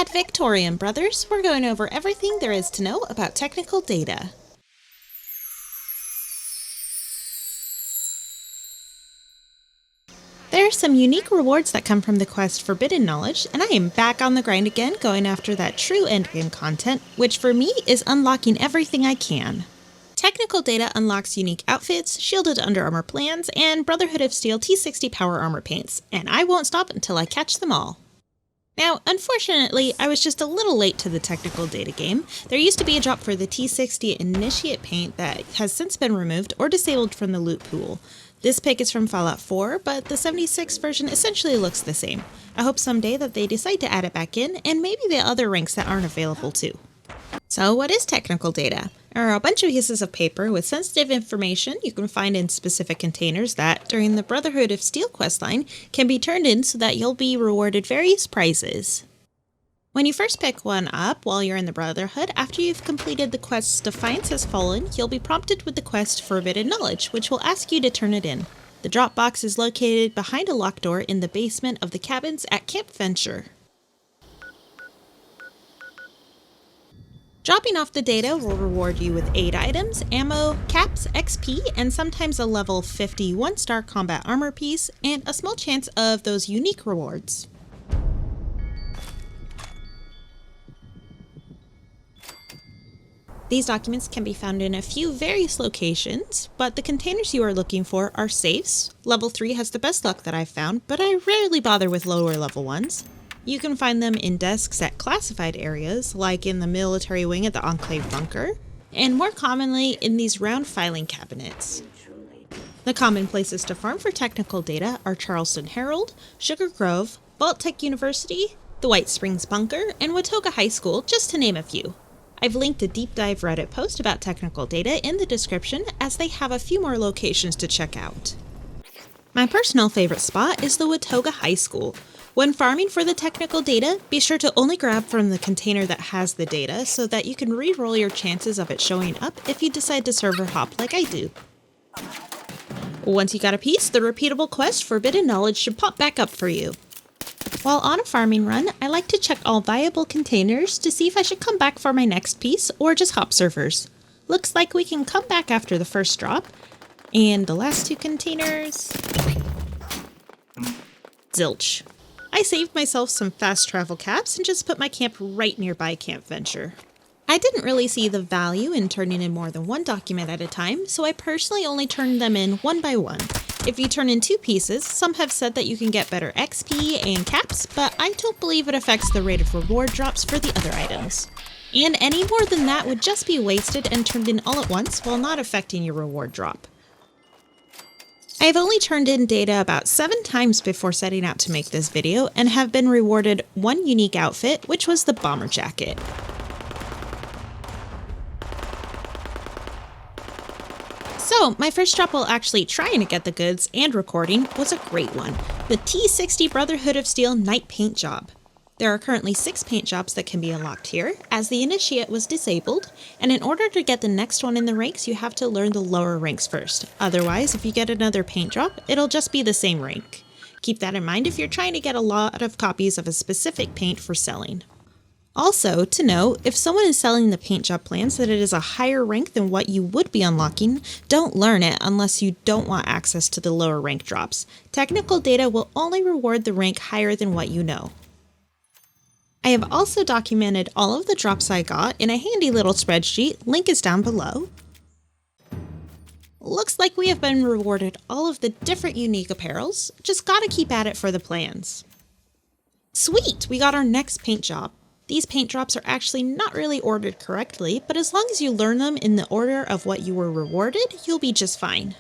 At Victoriam, brothers, we're going over everything there is to know about technical data. There are some unique rewards that come from the quest Forbidden Knowledge, and I am back on the grind again going after that true endgame content, which for me is unlocking everything I can. Technical data unlocks unique outfits, shielded Underarmor plans, and Brotherhood of Steel T60 power armor paints, and I won't stop until I catch them all. Now, unfortunately, I was just a little late to the technical data game. There used to be a drop for the T60 Initiate paint that has since been removed or disabled from the loot pool. This pick is from Fallout 4, but the 76 version essentially looks the same. I hope someday that they decide to add it back in, and maybe the other ranks that aren't available too. So what is technical data? There are a bunch of pieces of paper with sensitive information you can find in specific containers that, during the Brotherhood of Steel questline, can be turned in so that you'll be rewarded various prizes. When you first pick one up while you're in the Brotherhood, after you've completed the quest Defiance Has Fallen, you'll be prompted with the quest Forbidden Knowledge, which will ask you to turn it in. The drop box is located behind a locked door in the basement of the cabins at Camp Venture. Dropping off the data will reward you with 8 items, ammo, caps, XP, and sometimes a level 50 1-star combat armor piece, and a small chance of those unique rewards. These documents can be found in a few various locations, but the containers you are looking for are safes. Level 3 has the best luck that I've found, but I rarely bother with lower level ones. You can find them in desks at classified areas, like in the military wing at the Enclave bunker, and more commonly in these round filing cabinets. The common places to farm for technical data are Charleston Herald, Sugar Grove, Vault-Tec University, the White Springs bunker, and Watoga High School, just to name a few. I've linked a deep dive Reddit post about technical data in the description, as they have a few more locations to check out. My personal favorite spot is the Watoga High School. When farming for the technical data, be sure to only grab from the container that has the data so that you can re-roll your chances of it showing up if you decide to server hop like I do. Once you got a piece, the repeatable quest Forbidden Knowledge should pop back up for you. While on a farming run, I like to check all viable containers to see if I should come back for my next piece or just hop servers. Looks like we can come back after the first drop. And the last 2 containers... Zilch. I saved myself some fast travel caps and just put my camp right nearby Camp Venture. I didn't really see the value in turning in more than 1 document at a time, so I personally only turned them in one by one. If you turn in 2 pieces, some have said that you can get better XP and caps, but I don't believe it affects the rate of reward drops for the other items. And any more than that would just be wasted and turned in all at once while not affecting your reward drop. I've only turned in data about 7 times before setting out to make this video and have been rewarded 1 unique outfit, which was the bomber jacket. So, my first drop while actually trying to get the goods and recording was a great one, the T60 Brotherhood of Steel night paint job. There are currently 6 paint jobs that can be unlocked here, as the Initiate was disabled, and in order to get the next one in the ranks, you have to learn the lower ranks first. Otherwise, if you get another paint drop, it'll just be the same rank. Keep that in mind if you're trying to get a lot of copies of a specific paint for selling. Also, to note, if someone is selling the paint job plans that it is a higher rank than what you would be unlocking, don't learn it unless you don't want access to the lower rank drops. Technical data will only reward the rank higher than what you know. I have also documented all of the drops I got in a handy little spreadsheet, link is down below. Looks like we have been rewarded all of the different unique apparels, just gotta keep at it for the plans. Sweet, we got our next paint job. These paint drops are actually not really ordered correctly, but as long as you learn them in the order of what you were rewarded, you'll be just fine.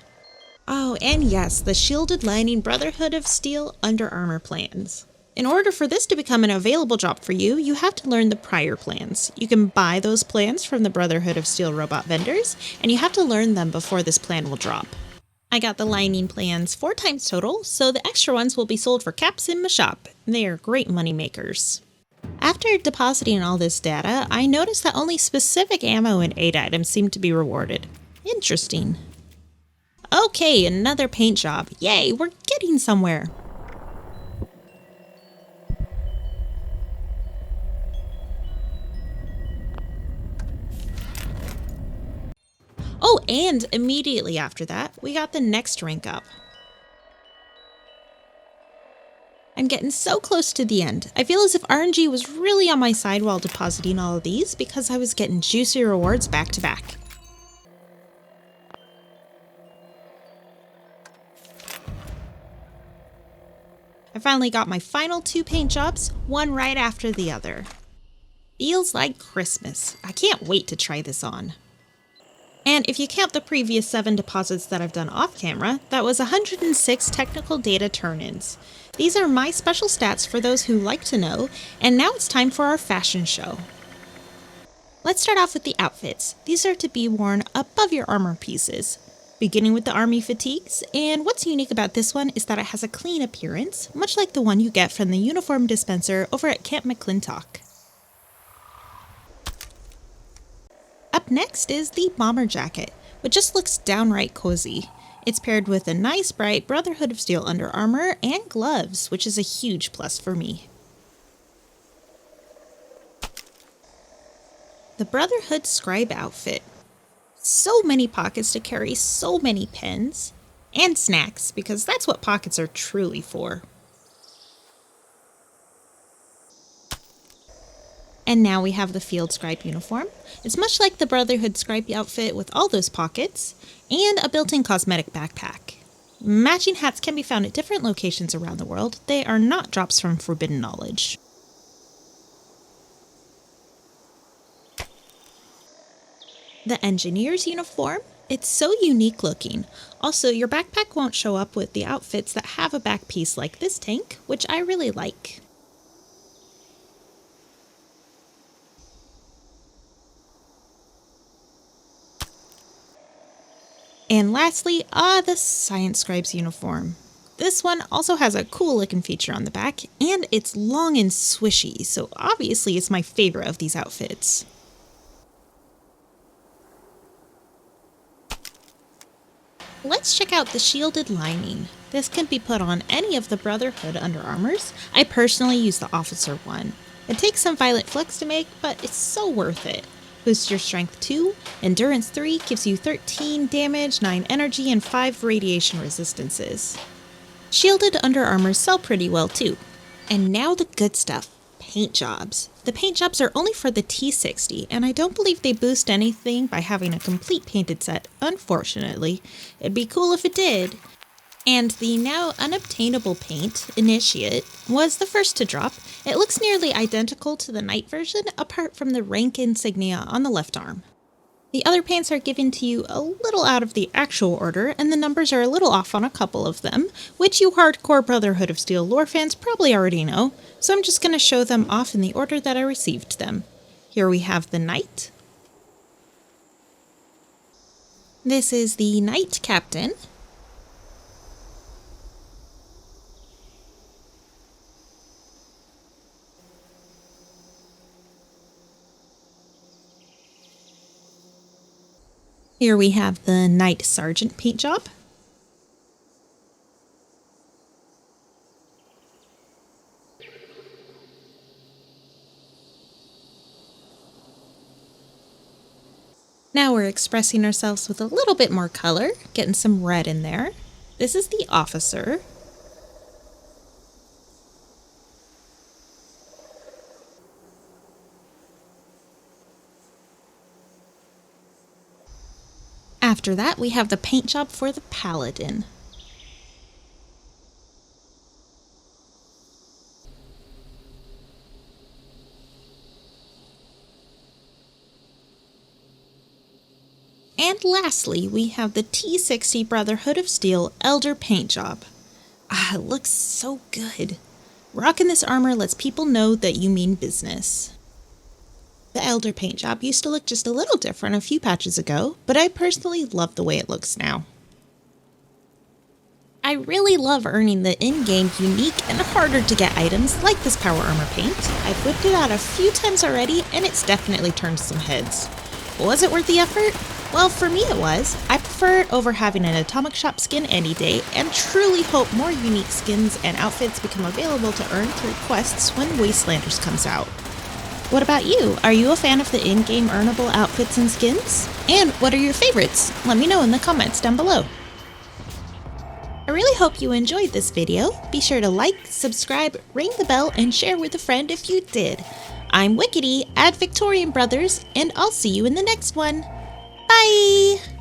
Oh, and yes, the Shielded Lining Brotherhood of Steel Underarmor plans. In order for this to become an available drop for you, you have to learn the prior plans. You can buy those plans from the Brotherhood of Steel robot vendors, and you have to learn them before this plan will drop. I got the lining plans 4 times total, so the extra ones will be sold for caps in my shop. They are great money makers. After depositing all this data, I noticed that only specific ammo and 8 items seemed to be rewarded. Interesting. Okay, another paint job. Yay, we're getting somewhere. Oh, and immediately after that, we got the next rank up. I'm getting so close to the end. I feel as if RNG was really on my side while depositing all of these because I was getting juicy rewards back to back. I finally got my final 2 paint jobs, one right after the other. Feels like Christmas. I can't wait to try this on. And if you count the previous 7 deposits that I've done off camera, that was 106 technical data turn-ins. These are my special stats for those who like to know, and now it's time for our fashion show. Let's start off with the outfits. These are to be worn above your armor pieces, beginning with the army fatigues, and what's unique about this one is that it has a clean appearance, much like the one you get from the uniform dispenser over at Camp McClintock. Up next is the bomber jacket, which just looks downright cozy. It's paired with a nice bright Brotherhood of Steel underarmor and gloves, which is a huge plus for me. The Brotherhood scribe outfit. So many pockets to carry so many pens, and snacks, because that's what pockets are truly for. And now we have the field scribe uniform. It's much like the Brotherhood scribe outfit with all those pockets, and a built-in cosmetic backpack. Matching hats can be found at different locations around the world. They are not drops from forbidden knowledge. The engineer's uniform. It's so unique looking. Also, your backpack won't show up with the outfits that have a back piece like this tank, which I really like. And lastly, the Science Scribe's uniform. This one also has a cool looking feature on the back, and it's long and swishy, so obviously it's my favorite of these outfits. Let's check out the shielded lining. This can be put on any of the Brotherhood underarmors. I personally use the Officer one. It takes some Violet Flux to make, but it's so worth it. Boosts your Strength 2, Endurance 3, gives you 13 damage, 9 energy, and 5 radiation resistances. Shielded underarmors sell pretty well too. And now the good stuff, paint jobs. The paint jobs are only for the T60, and I don't believe they boost anything by having a complete painted set, unfortunately. It'd be cool if it did. And the now unobtainable paint, Initiate, was the first to drop. It looks nearly identical to the Knight version, apart from the rank insignia on the left arm. The other paints are given to you a little out of the actual order, and the numbers are a little off on a couple of them, which you hardcore Brotherhood of Steel lore fans probably already know, so I'm just going to show them off in the order that I received them. Here we have the Knight. This is the Knight Captain. Here we have the Knight Sergeant paint job. Now we're expressing ourselves with a little bit more color, getting some red in there. This is the Officer. After that, we have the paint job for the Paladin. And lastly, we have the T60 Brotherhood of Steel Elder paint job. It looks so good. Rocking this armor lets people know that you mean business. The Elder paint job used to look just a little different a few patches ago, but I personally love the way it looks now. I really love earning the in-game unique and harder to get items like this power armor paint. I've whipped it out a few times already, and it's definitely turned some heads. Was it worth the effort? Well, for me it was. I prefer it over having an Atomic Shop skin any day, and truly hope more unique skins and outfits become available to earn through quests when Wastelanders comes out. What about you? Are you a fan of the in-game earnable outfits and skins? And what are your favorites? Let me know in the comments down below. I really hope you enjoyed this video. Be sure to like, subscribe, ring the bell, and share with a friend if you did. I'm Wickedy at Victoriam Brothers, and I'll see you in the next one. Bye!